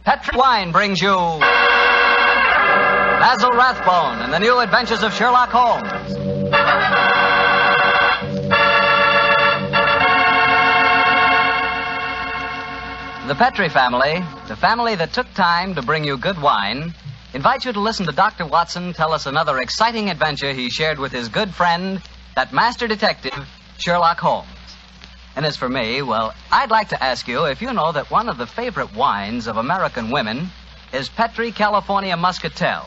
Petri Wine brings you Basil Rathbone and the New Adventures of Sherlock Holmes. The Petri family, the family that took time to bring you good wine, invites you to listen to Dr. Watson tell us another exciting adventure he shared with his good friend, that master detective, Sherlock Holmes. And as for me, well, I'd like to ask you if you know that one of the favorite wines of American women is Petri California Muscatel.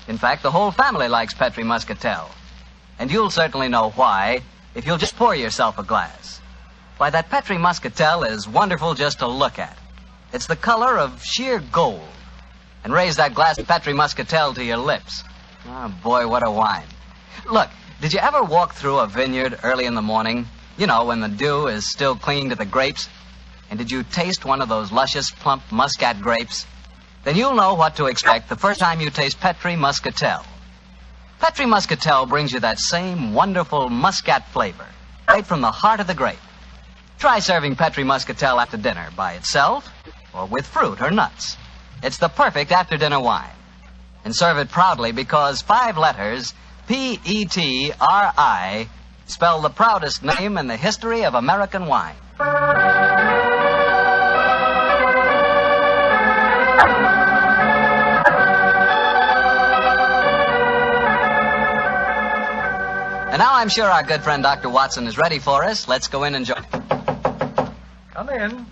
In fact, the whole family likes Petri Muscatel. And you'll certainly know why if you'll just pour yourself a glass. Why, that Petri Muscatel is wonderful just to look at. It's the color of sheer gold. And raise that glass of Petri Muscatel to your lips. Oh, boy, what a wine. Look, did you ever walk through a vineyard early in the morning? You know, when the dew is still clinging to the grapes. And did you taste one of those luscious, plump muscat grapes? Then you'll know what to expect the first time you taste Petri Muscatel. Petri Muscatel brings you that same wonderful muscat flavor, right from the heart of the grape. Try serving Petri Muscatel after dinner by itself or with fruit or nuts. It's the perfect after-dinner wine. And serve it proudly because 5 letters, P-E-T-R-I, spell the proudest name in the history of American wine. And now I'm sure our good friend Dr. Watson is ready for us. Let's go in and join. Come in.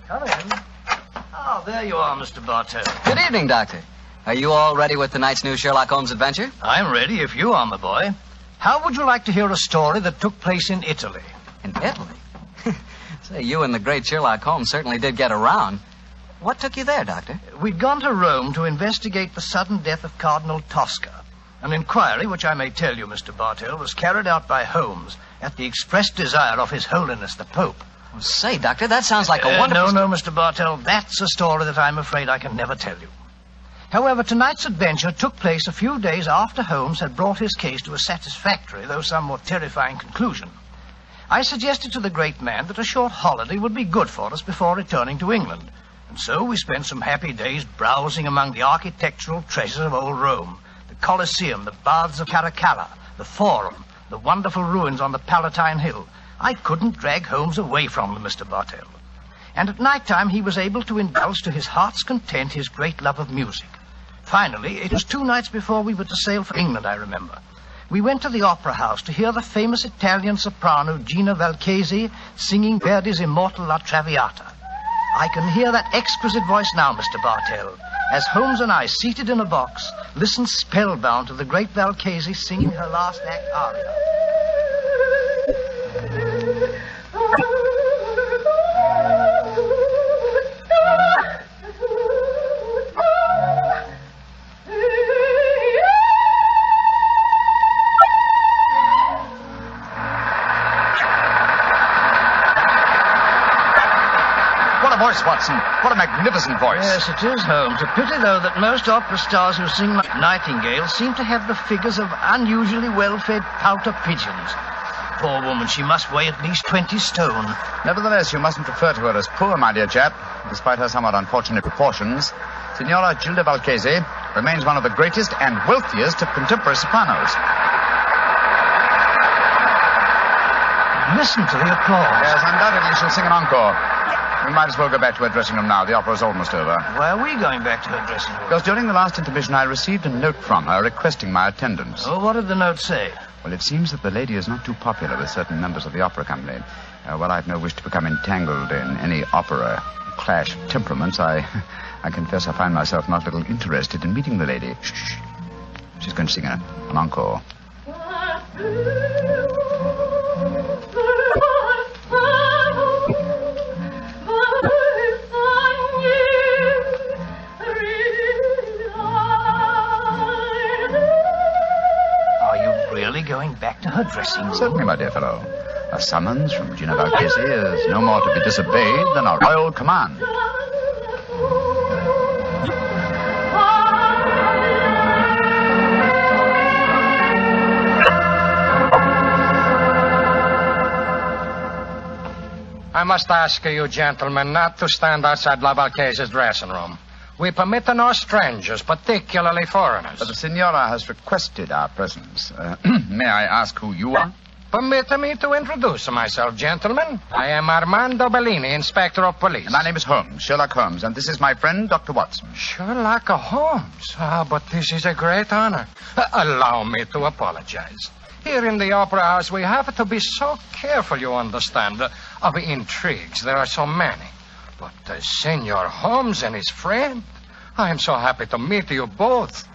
Oh, there you are, Mr. Bartell. Good evening, Doctor. Are you all ready with tonight's new Sherlock Holmes adventure? I'm ready if you are, my boy. How would you like to hear a story that took place in Italy? In Italy? Say, you and the great Sherlock Holmes certainly did get around. What took you there, Doctor? We'd gone to Rome to investigate the sudden death of Cardinal Tosca. An inquiry, which I may tell you, Mr. Bartell, was carried out by Holmes at the express desire of His Holiness the Pope. Oh, say, Doctor, that sounds like a wonderful... No, Mr. Bartell, that's a story that I'm afraid I can never tell you. However, tonight's adventure took place a few days after Holmes had brought his case to a satisfactory, though somewhat terrifying, conclusion. I suggested to the great man that a short holiday would be good for us before returning to England. And so we spent some happy days browsing among the architectural treasures of old Rome. The Colosseum, the Baths of Caracalla, the Forum, the wonderful ruins on the Palatine Hill. I couldn't drag Holmes away from them, Mr. Bartell. And at night time he was able to indulge to his heart's content his great love of music. Finally, it was 2 nights before we were to sail for England, I remember. We went to the opera house to hear the famous Italian soprano Gina Valchesi singing Verdi's immortal La Traviata. I can hear that exquisite voice now, Mr. Bartell, as Holmes and I, seated in a box, listened spellbound to the great Valchesi singing her last act aria. Watson. What a magnificent voice. Yes, it is, Holmes. A pity, though, that most opera stars who sing like nightingales seem to have the figures of unusually well-fed pouter pigeons. Poor woman, she must weigh at least 20 stone. Nevertheless, you mustn't refer to her as poor, my dear chap. Despite her somewhat unfortunate proportions, Signora Gilda Valchesi remains one of the greatest and wealthiest of contemporary sopranos. Listen to the applause. Yes, undoubtedly she'll sing an encore. We might as well go back to her dressing room now. The opera's almost over. Why are we going back to her dressing room? Because during the last intermission I received a note from her requesting my attendance. Oh, what did the note say? Well, it seems that the lady is not too popular with certain members of the opera company. Well, I've no wish to become entangled in any opera clash of temperaments. I confess I find myself not a little interested in meeting the lady. Shh. She's going to sing an encore. Going back to her dressing room? Certainly, my dear fellow. A summons from Gina Valchesi is no more to be disobeyed than a royal command. I must ask you gentlemen not to stand outside La Valchesi's dressing room. We permit no strangers, particularly foreigners. But the Signora has requested our presence. May I ask who you are? Permit me to introduce myself, gentlemen. I am Armando Bellini, Inspector of Police. My name is Holmes, Sherlock Holmes, and this is my friend, Dr. Watson. Sherlock Holmes? But this is a great honor. Allow me to apologize. Here in the Opera House, we have to be so careful, you understand, of intrigues. There are so many. But Senor Holmes and his friend, I am so happy to meet you both.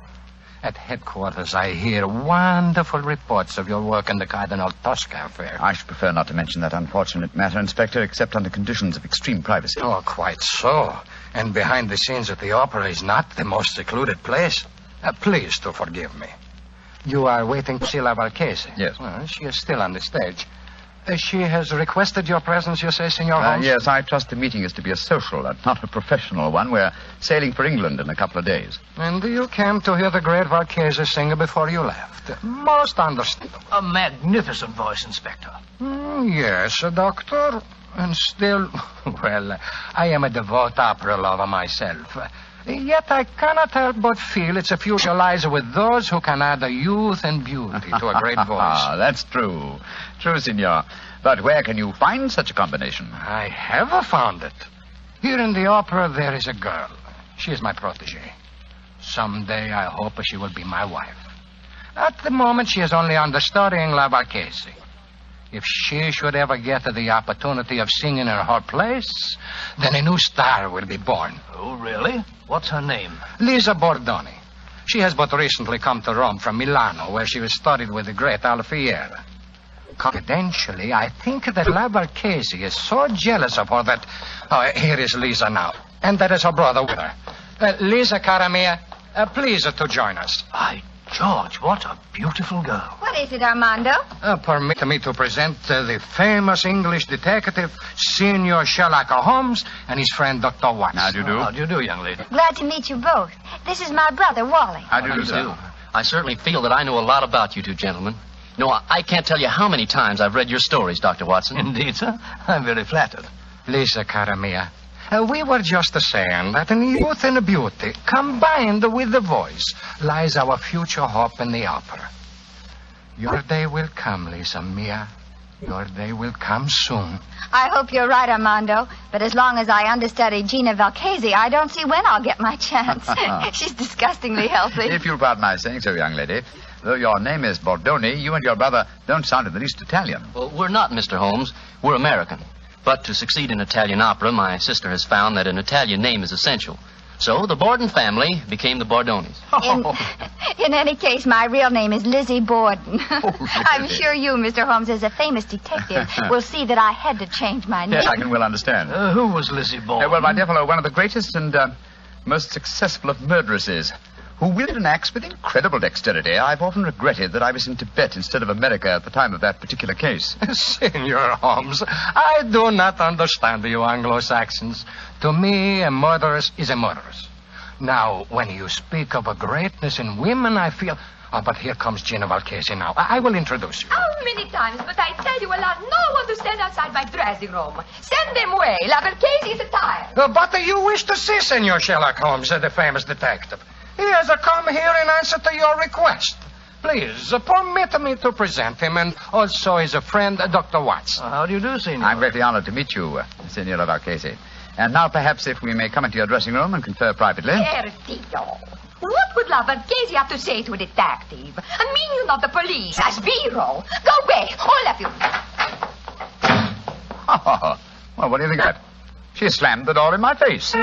At headquarters, I hear wonderful reports of your work in the Cardinal Tosca affair. I should prefer not to mention that unfortunate matter, Inspector, except under conditions of extreme privacy. Oh, quite so. And behind the scenes at the opera is not the most secluded place. Please to forgive me. You are waiting to see La Valchese? Yes. Well, she is still on the stage. She has requested your presence, you say, Senor Holmes? Yes, I trust the meeting is to be a social and not a professional one. We're sailing for England in a couple of days. And you came to hear the great Valchese sing before you left. Most understandable. A magnificent voice, Inspector. Yes, Doctor. And still, well, I am a devout opera lover myself. Yet I cannot help but feel its future lies with those who can add a youth and beauty to a great voice. That's true. True, Signor. But where can you find such a combination? I have found it. Here in the opera, there is a girl. She is my protege. Someday, I hope she will be my wife. At the moment, she is only understudying La Valchese. If she should ever get the opportunity of singing in her place, then a new star will be born. Oh, really? What's her name? Lisa Bordoni. She has but recently come to Rome from Milano, where she was studied with the great Alfieri. Confidentially, I think that La Valchese is so jealous of her that... Oh, here is Lisa now. And that is her brother with her. Lisa, cara mia, please to join us. By George, what a beautiful girl. What is it, Armando? Permit me to present the famous English detective, Senor Sherlock Holmes, and his friend, Dr. Watson. How do you do? How do you do, young lady? Glad to meet you both. This is my brother, Wally. How do you do, sir? I certainly feel that I know a lot about you two gentlemen. No, I can't tell you how many times I've read your stories, Dr. Watson. Indeed, sir. I'm very flattered. Lisa, cara mia, we were just saying that in youth and beauty, combined with the voice, lies our future hope in the opera. Your day will come, Lisa mia. Your day will come soon. I hope you're right, Armando. But as long as I understudy Gina Valchese, I don't see when I'll get my chance. She's disgustingly healthy. If you'll pardon my saying so, young lady, though your name is Bordoni, you and your brother don't sound in the least Italian. Well, we're not, Mr. Holmes. We're American. But to succeed in Italian opera, my sister has found that an Italian name is essential. So the Borden family became the Bordonis. In any case, my real name is Lizzie Borden. Oh, really? I'm sure you, Mr. Holmes, as a famous detective, will see that I had to change my name. Yes, I can well understand. Who was Lizzie Borden? Well, my dear fellow, one of the greatest and most successful of murderesses, who wielded an axe with incredible dexterity. I've often regretted that I was in Tibet instead of America at the time of that particular case. Senor Holmes, I do not understand you Anglo-Saxons. To me, a murderess is a murderess. Now, when you speak of a greatness in women, I feel... Oh, but here comes Gina Valchese now. I will introduce you. How many times must I tell you allow no one to stand outside my dressing room? Send them away. La Valchese is tired. But you wish to see Senor Sherlock Holmes, the famous detective. He has come here in answer to your request. Please, permit me to present him, and also his friend, Dr. Watson. How do you do, Senor? I'm greatly honored to meet you, Senora Valchese. And now, perhaps, if we may come into your dressing room and confer privately. Ertito. What would La Valchese have to say to a detective? I mean, you're not the police. As Biro. Go away, all of you. Well, what do you think of that? She slammed the door in my face.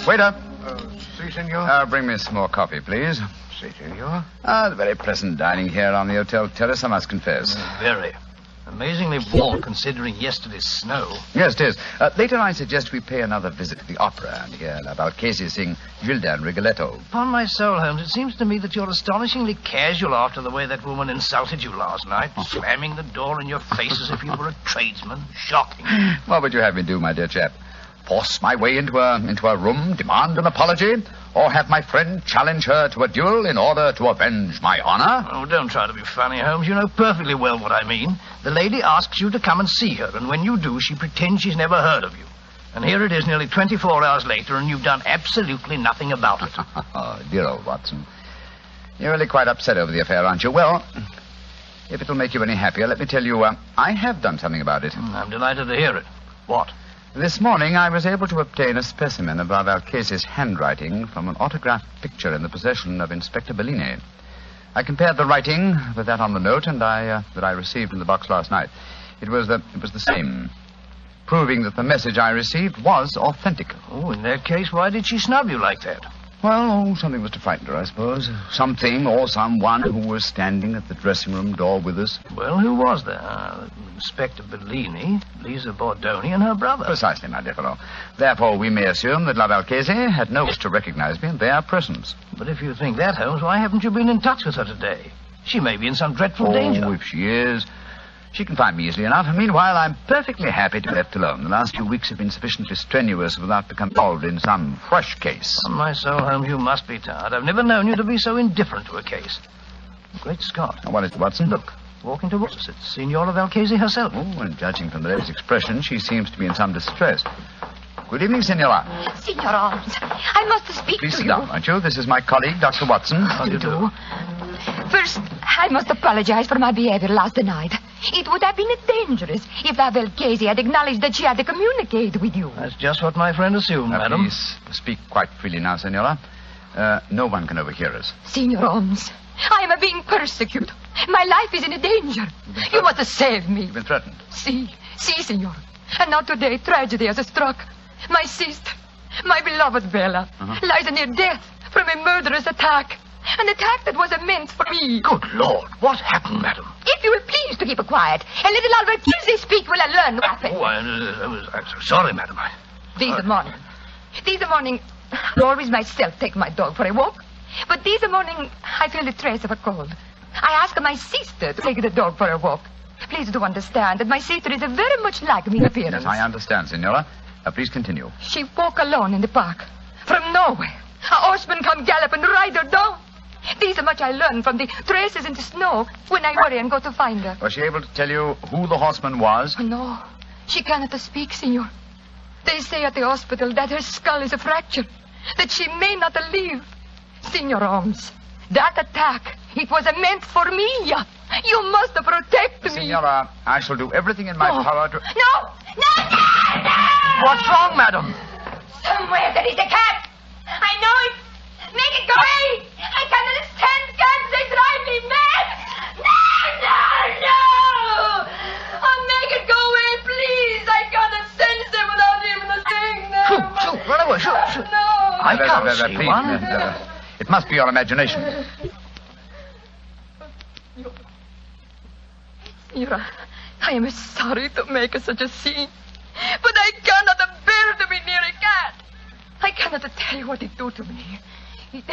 Waiter. Si, senor. Bring me some more coffee, please. Si, senor. The very pleasant dining here on the hotel terrace, I must confess. Very. Amazingly warm, considering yesterday's snow. Yes, it is. Later, I suggest we pay another visit to the opera and hear La Valchese sing Gilda and Rigoletto. Upon my soul, Holmes, it seems to me that you're astonishingly casual after the way that woman insulted you last night, slamming the door in your face as if you were a tradesman. Shocking. What would you have me do, my dear chap? Force my way into a room, demand an apology? or have my friend challenge her to a duel in order to avenge my honor? Oh, don't try to be funny, Holmes. You know perfectly well what I mean. The lady asks you to come and see her, and when you do, she pretends she's never heard of you. And here it is nearly 24 hours later, and you've done absolutely nothing about it. Oh, dear old Watson. You're really quite upset over the affair, aren't you? Well, if it'll make you any happier, let me tell you, I have done something about it. I'm delighted to hear it. What? This morning, I was able to obtain a specimen of La Valchese's handwriting from an autographed picture in the possession of Inspector Bellini. I compared the writing with that on the note that I received in the box last night. It was the same, proving that the message I received was authentic. Oh, in that case, why did she snub you like that? Well, something was to frighten her, I suppose. Something or someone who was standing at the dressing room door with us. Well, who was there? Inspector Bellini, Lisa Bordoni, and her brother. Precisely, my dear fellow. Therefore, we may assume that La Valchese had no wish to recognize me in their presence. But if you think that, Holmes, why haven't you been in touch with her today? She may be in some dreadful danger. Oh, if she is, she can find me easily enough. And meanwhile, I'm perfectly happy to be left alone. The last few weeks have been sufficiently strenuous without becoming involved in some fresh case. On my soul, Holmes, you must be tired. I've never known you to be so indifferent to a case. Great Scott. Now, what is it, Watson? Look, walking towards us. It's Signora Valchese herself. Oh, and judging from the lady's expression, she seems to be in some distress. Good evening, Signora. Signor Holmes, I must speak Please to sit you. down, won't you? This is my colleague, Dr. Watson. How do you do? First, I must apologize for my behavior last night. It would have been dangerous if La Valchese had acknowledged that she had to communicate with you. That's just what my friend assumed, madam. Please speak quite freely now, Signora. No one can overhear us. Signor Holmes, I am being persecuted. My life is in danger. You must save me. You've been threatened. Si, signor. And now today, tragedy has struck. My sister, my beloved Bella, lies near death from a murderous attack. An attack that was meant for me. Good Lord, what happened, madam? If you will please to keep quiet, and let La Valchese speak while I learn what happened. Oh, I'm so sorry, madam. This morning, I always myself take my dog for a walk. But this morning, I feel a trace of a cold. I ask my sister to take the dog for a walk. Please do understand that my sister is very much like me in appearance. Yes, I understand, Signora. Please continue. She walk alone in the park. From nowhere, a horseman come gallop and ride her down. This much I learned from the traces in the snow when I hurry and go to find her. Was she able to tell you who the horseman was? Oh, no, she cannot speak, senor. They say at the hospital that her skull is a fracture, that she may not live. Senor Holmes, that attack, it was meant for me. You must protect me. Signora, I shall do everything in my power to... No! What's wrong, madam? Somewhere there is a cat. I know it. Make it go away. I cannot stand cats. They drive me mad. No. Oh, make it go away, please. I cannot sense them without even seeing them. Shoot, run away, shoot. No. I can't see please, one. It must be your imagination. Mira, I am sorry to make such a scene, but I cannot bear to be near a cat. I cannot tell you what it do to me. It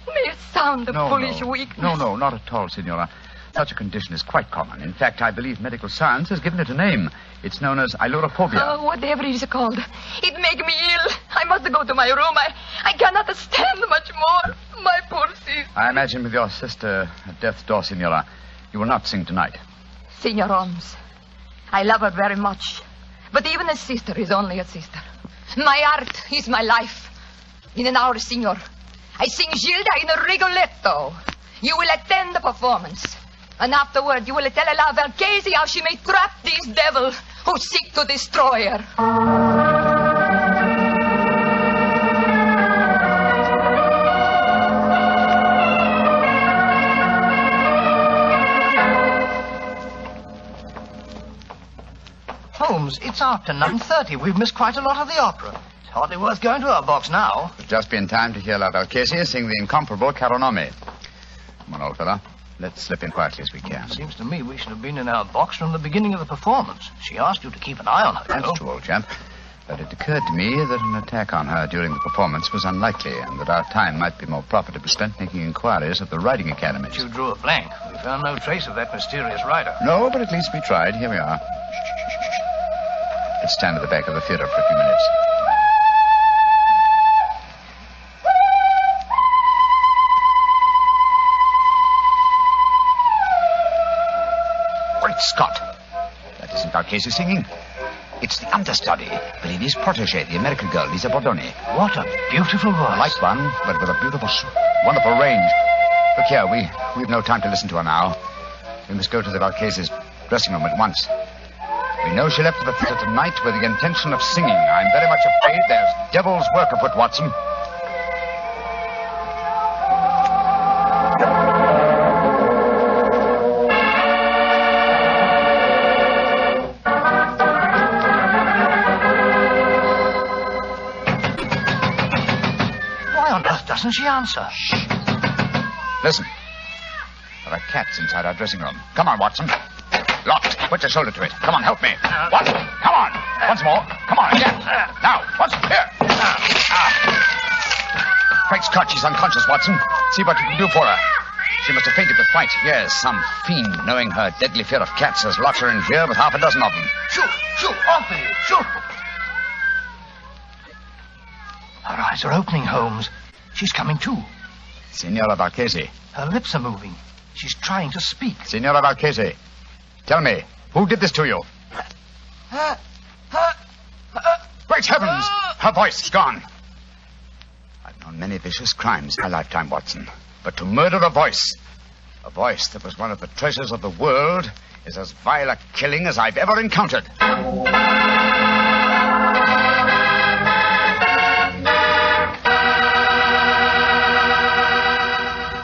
may sound foolish weakness. No, not at all, Signora. Such a condition is quite common. In fact, I believe medical science has given it a name. It's known as ailurophobia. Oh, whatever it is called. It make me ill. I must go to my room. I cannot stand much more. My poor sister. I imagine with your sister at death's door, Signora, you will not sing tonight. Signor Holmes, I love her very much. But even a sister is only a sister. My art is my life. In an hour, Signor, I sing Gilda in a Rigoletto. You will attend the performance. And afterward, you will tell La Valchese how she may trap this devil who seek to destroy her. Holmes, it's after 9:30. We've missed quite a lot of the opera. It's hardly worth going to our box now. We've just been time to hear La Valchese sing the incomparable Caro Nome. Come on, old fella. Let's slip in quietly as we can. Seems to me we should have been in our box from the beginning of the performance. She asked you to keep an eye on her. That's true, old chap. But it occurred to me that an attack on her during the performance was unlikely, and that our time might be more profitably spent making inquiries at the riding academies. You drew a blank. We found no trace of that mysterious rider. No, but at least we tried. Here we are. Let's stand at the back of the theater for a few minutes. Scott. That isn't Valchese singing. It's the understudy, Bellini's protege, the American girl, Lisa Bordoni. What a beautiful voice. Like one, but with a beautiful, wonderful range. Look here, we've no time to listen to her now. We must go to the Valchese's dressing room at once. We know she left the theater tonight with the intention of singing. I'm very much afraid there's devil's work afoot, Watson. Why on earth doesn't she answer? Shh. Listen. There are cats inside our dressing room. Come on, Watson. Locked. Put your shoulder to it. Come on, help me. Watson, come on. Once more. Come on, again. Now, Watson, here. Great Scott, she's unconscious, Watson. See what you can do for her. She must have fainted with fright. Yes, some fiend, knowing her deadly fear of cats, has locked her in here with half a dozen of them. Shoot, off with you, shoot. Her eyes are opening, Holmes. She's coming to. Signora Valchese. Her lips are moving. She's trying to speak. Signora Valchese, tell me, who did this to you? Great heavens! Her voice is gone. I've known many vicious crimes in my lifetime, Watson. But to murder a voice that was one of the treasures of the world, is as vile a killing as I've ever encountered.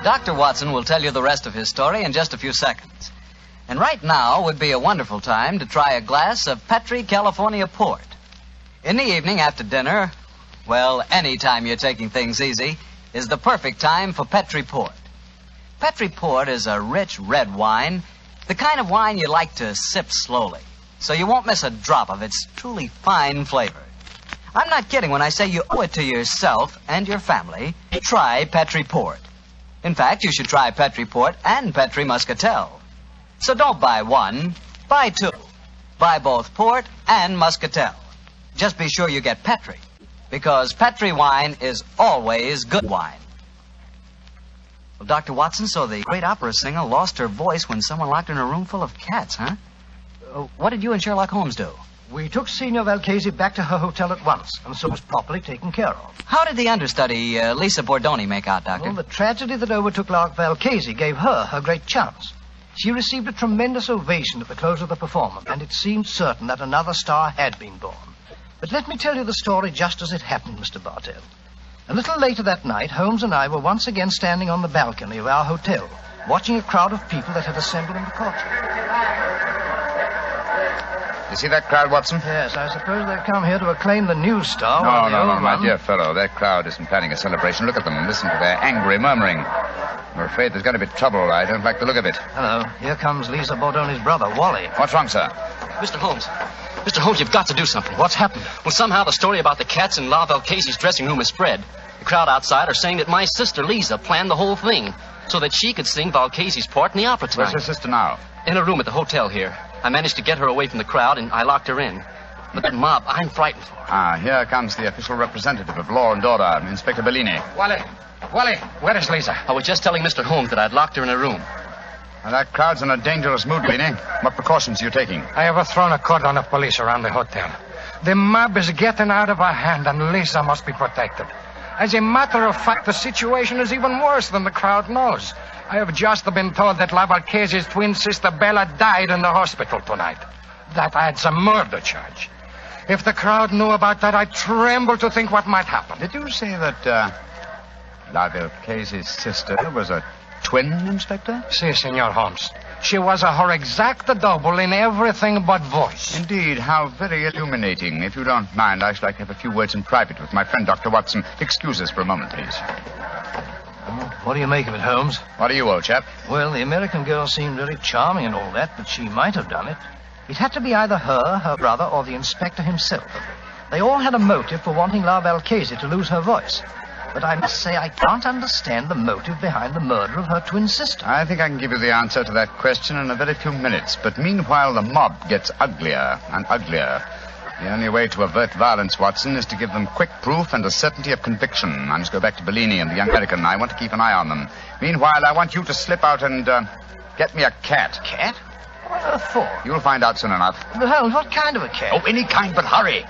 Dr. Watson will tell you the rest of his story in just a few seconds. And right now would be a wonderful time to try a glass of Petri California Port. In the evening after dinner, well, any time you're taking things easy, is the perfect time for Petri Port. Petri Port is a rich red wine, the kind of wine you like to sip slowly, so you won't miss a drop of its truly fine flavor. I'm not kidding when I say you owe it to yourself and your family to try Petri Port. In fact, you should try Petri Port and Petri Muscatel. So don't buy one, buy two. Buy both Port and Muscatel. Just be sure you get Petri, because Petri wine is always good wine. Well, Dr. Watson, so the great opera singer lost her voice when someone locked her in a room full of cats, huh? What did you and Sherlock Holmes do? We took Signor Valchese back to her hotel at once, and so was properly taken care of. How did the understudy, Lisa Bordoni, make out, Doctor? Well, the tragedy that overtook La Valchese gave her great chance. She received a tremendous ovation at the close of the performance, and it seemed certain that another star had been born. But let me tell you the story just as it happened, Mr. Bartell. A little later that night, Holmes and I were once again standing on the balcony of our hotel, watching a crowd of people that had assembled in the courtyard. You see that crowd, Watson? Yes, I suppose they've come here to acclaim the new star. No, my dear fellow. That crowd isn't planning a celebration. Look at them and listen to their angry murmuring. I'm afraid there's going to be trouble. I don't like the look of it. Hello. Here comes Lisa Bordoni's brother, Wally. What's wrong, sir? Mr. Holmes. Mr. Holmes, you've got to do something. What's happened? Well, somehow the story about the cats in La Valchese's dressing room has spread. The crowd outside are saying that my sister, Lisa, planned the whole thing so that she could sing Valchese's part in the opera tonight. Where's your sister now? In a room at the hotel here. I managed to get her away from the crowd, and I locked her in. But that mob, I'm frightened for her. Here comes the official representative of law and order, Inspector Bellini. Wally, where is Lisa? I was just telling Mr. Holmes that I'd locked her in a room. Now, that crowd's in a dangerous mood, Bellini. What precautions are you taking? I have thrown a cordon of police around the hotel. The mob is getting out of our hand, and Lisa must be protected. As a matter of fact, the situation is even worse than the crowd knows. I have just been told that La Valchese's twin sister Bella died in the hospital tonight. That adds a murder charge. If the crowd knew about that, I tremble to think what might happen. Did you say that La Valchese's sister was a twin, Inspector? Si, Senor Holmes. She was her exact double in everything but voice. Indeed, how very illuminating. If you don't mind, I should like to have a few words in private with my friend, Dr. Watson. Excuse us for a moment, please. What do you make of it, Holmes? What do you, old chap? Well, the American girl seemed very charming and all that, but she might have done it. It had to be either her brother, or the inspector himself. They all had a motive for wanting La Valchese to lose her voice. But I must say I can't understand the motive behind the murder of her twin sister. I think I can give you the answer to that question in a very few minutes. But meanwhile, the mob gets uglier and uglier. The only way to avert violence, Watson, is to give them quick proof and a certainty of conviction. I must go back to Bellini and the young American. I want to keep an eye on them. Meanwhile, I want you to slip out and get me a cat. Cat? What for? You'll find out soon enough. But Holmes, what kind of a cat? Oh, any kind, but hurry.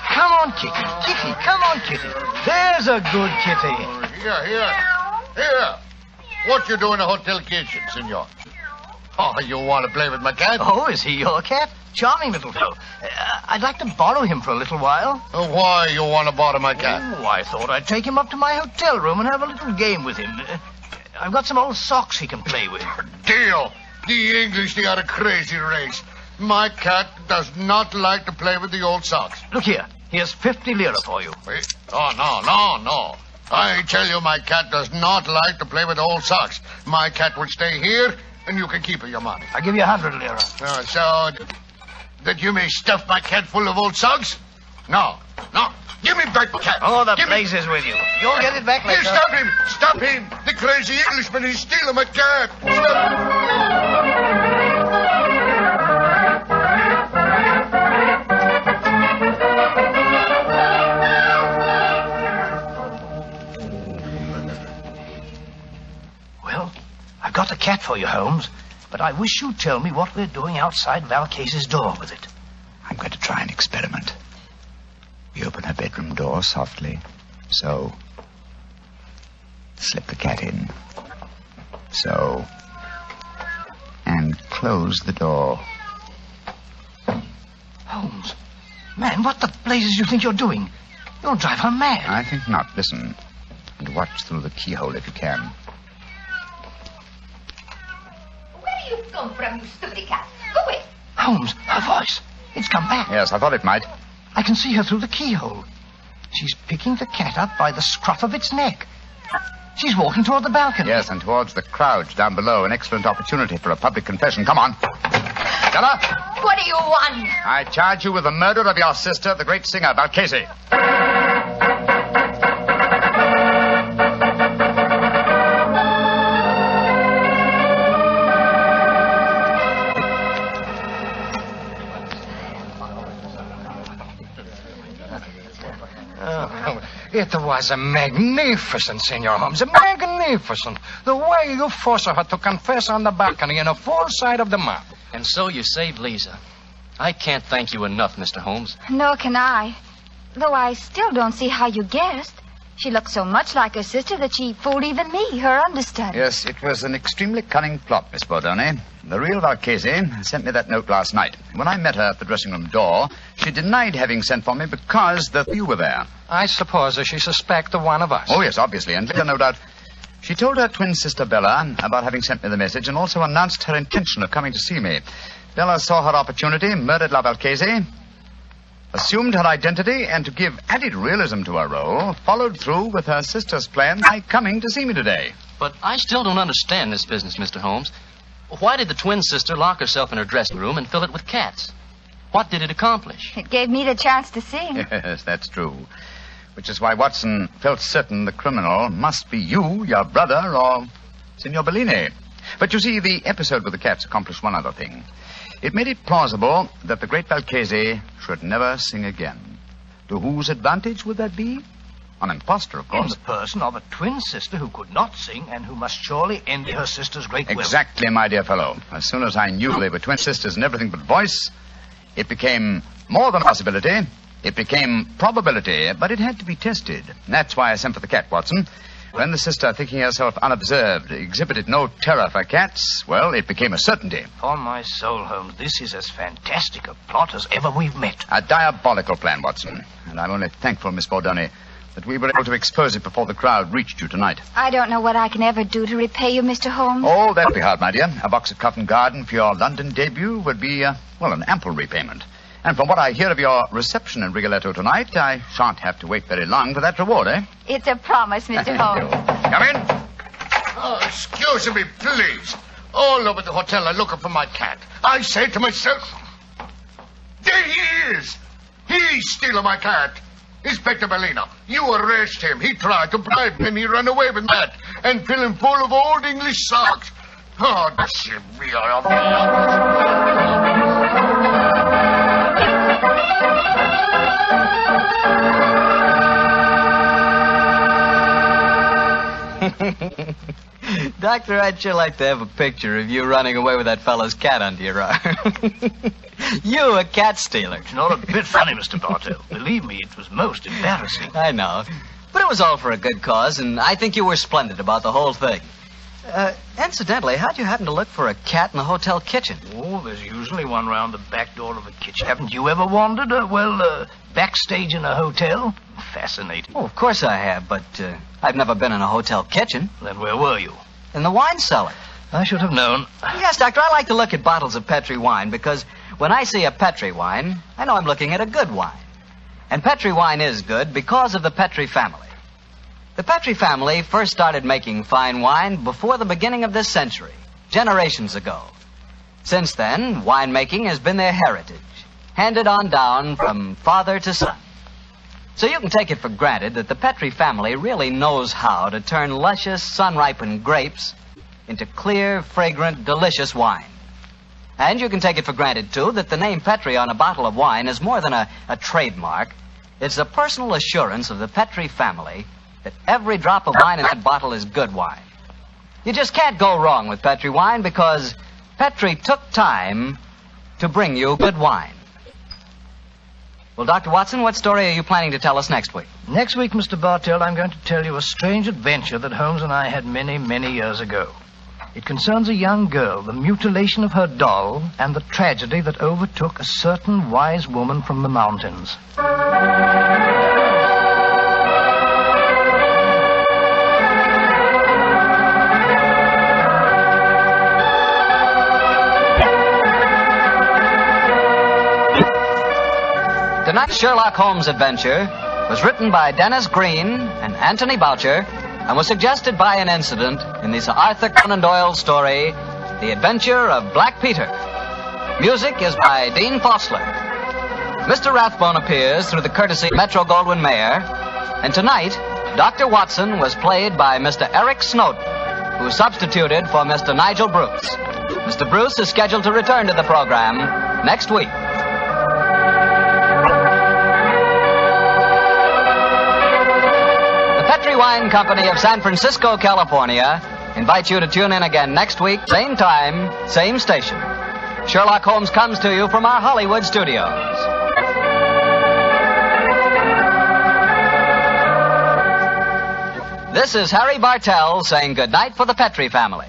Come on, Kitty. Kitty, come on, Kitty. There's a good kitty. Here. What you do in the hotel kitchen, senor? Oh, you want to play with my cat? Oh, is he your cat? Charming little fellow. I'd like to borrow him for a little while. Why you want to borrow my cat? Oh, I thought I'd take him up to my hotel room and have a little game with him. I've got some old socks he can play with. Deal. The English, they are a crazy race. My cat does not like to play with the old socks. Look here. Here's 50 lira for you. Wait. Oh, no. I tell you, my cat does not like to play with old socks. My cat will stay here, and you can keep your money. I'll give you 100 lira. So that you may stuff my cat full of old socks? No. Give me back the cat. Oh, the place is with you. You'll get it back later. Stop him. The crazy Englishman is stealing my cat. Stop. Well, I've got the cat for you, Holmes, but I wish you'd tell me what we're doing outside Valcase's door with it. I'm going to try an experiment. We open her bedroom door softly. So. Slip the cat in. So. And close the door. Holmes, man, what the blazes you think you're doing? You'll drive her mad. I think not. Listen. And watch through the keyhole if you can. Where do you come from, you stupid cat? Go away. Holmes, her voice. It's come back. Yes, I thought it might. I can see her through the keyhole. She's picking the cat up by the scruff of its neck. She's walking toward the balcony. Yes, and towards the crowd down below. An excellent opportunity for a public confession. Come on. Stella! What do you want? I charge you with the murder of your sister, the great singer, Valcase. It was a magnificent, Senor Holmes. Magnificent. The way you forced her to confess on the balcony in a full sight of the mob. And so you saved Lisa. I can't thank you enough, Mr. Holmes. Nor can I. Though I still don't see how you guessed. She looked so much like her sister that she fooled even me, her understudy. Yes, it was an extremely cunning plot, Miss Bordone. The real Valcase sent me that note last night. When I met her at the dressing room door, she denied having sent for me because you were there. I suppose that she suspected one of us. Oh, yes, obviously. And later, no doubt, she told her twin sister Bella about having sent me the message and also announced her intention of coming to see me. Bella saw her opportunity, murdered La Valcase, assumed her identity, and to give added realism to her role, followed through with her sister's plan by coming to see me today. But I still don't understand this business, Mr. Holmes. Why did the twin sister lock herself in her dressing room and fill it with cats? What did it accomplish? It gave me the chance to sing. Yes, that's true. Which is why Watson felt certain the criminal must be you, your brother, or Signor Bellini. But you see, the episode with the cats accomplished one other thing. It made it plausible that the great Valcase should never sing again. To whose advantage would that be? An impostor, of course. In the person of a twin sister who could not sing and who must surely envy her sister's great will. Exactly, my dear fellow. As soon as I knew they were twin sisters and everything but voice, it became more than a possibility. It became probability, but it had to be tested. That's why I sent for the cat, Watson. When the sister, thinking herself unobserved, exhibited no terror for cats, well, it became a certainty. On my soul, Holmes, this is as fantastic a plot as ever we've met. A diabolical plan, Watson. And I'm only thankful, Miss Bordone, that we were able to expose it before the crowd reached you tonight. I don't know what I can ever do to repay you, Mr. Holmes. Oh, that'll be hard, my dear. A box of Covent Garden for your London debut would be, an ample repayment. And from what I hear of your reception in Rigoletto tonight, I shan't have to wait very long for that reward, eh? It's a promise, Mr. Holmes. Come in. Oh, excuse me, please. All over the hotel I'm looking for my cat. I say to myself, there he is. He's stealing my cat. Inspector Bellino, you arrest him. He tried to bribe me and he ran away with that and fill him full of old English socks. Oh, the severe of me. Doctor, I'd sure like to have a picture of you running away with that fellow's cat under your arm. You, a cat stealer. It's not a bit funny, Mr. Bartell. Believe me, it was most embarrassing. I know. But it was all for a good cause, and I think you were splendid about the whole thing. Incidentally, how'd you happen to look for a cat in the hotel kitchen? Oh, there's usually one round the back door of a kitchen. Haven't you ever wandered, backstage in a hotel? Fascinating. Oh, of course I have, but I've never been in a hotel kitchen. Then where were you? In the wine cellar. I should have known. Yes, Doctor, I like to look at bottles of Petri wine because when I see a Petri wine, I know I'm looking at a good wine. And Petri wine is good because of the Petri family. The Petri family first started making fine wine before the beginning of this century, generations ago. Since then, winemaking has been their heritage, handed on down from father to son. So you can take it for granted that the Petri family really knows how to turn luscious, sun-ripened grapes into clear, fragrant, delicious wine. And you can take it for granted, too, that the name Petri on a bottle of wine is more than a trademark. It's the personal assurance of the Petri family that every drop of wine in that bottle is good wine. You just can't go wrong with Petri wine because Petri took time to bring you good wine. Well, Dr. Watson, what story are you planning to tell us next week? Next week, Mr. Bartell, I'm going to tell you a strange adventure that Holmes and I had many, many years ago. It concerns a young girl, the mutilation of her doll, and the tragedy that overtook a certain wise woman from the mountains. Tonight's Sherlock Holmes adventure was written by Dennis Green and Anthony Boucher and was suggested by an incident in the Sir Arthur Conan Doyle story, The Adventure of Black Peter. Music is by Dean Fossler. Mr. Rathbone appears through the courtesy of Metro-Goldwyn-Mayer, and tonight, Dr. Watson was played by Mr. Eric Snowden, who substituted for Mr. Nigel Bruce. Mr. Bruce is scheduled to return to the program next week. The Petri Wine Company of San Francisco, California, invites you to tune in again next week, same time, same station. Sherlock Holmes comes to you from our Hollywood studios. This is Harry Bartell saying goodnight for the Petri family.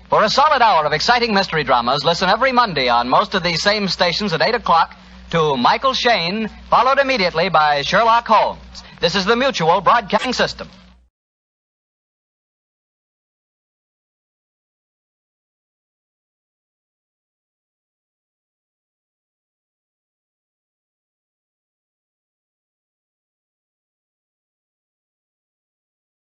For a solid hour of exciting mystery dramas, listen every Monday on most of these same stations at 8 o'clock to Michael Shayne, followed immediately by Sherlock Holmes. This is the Mutual Broadcasting System.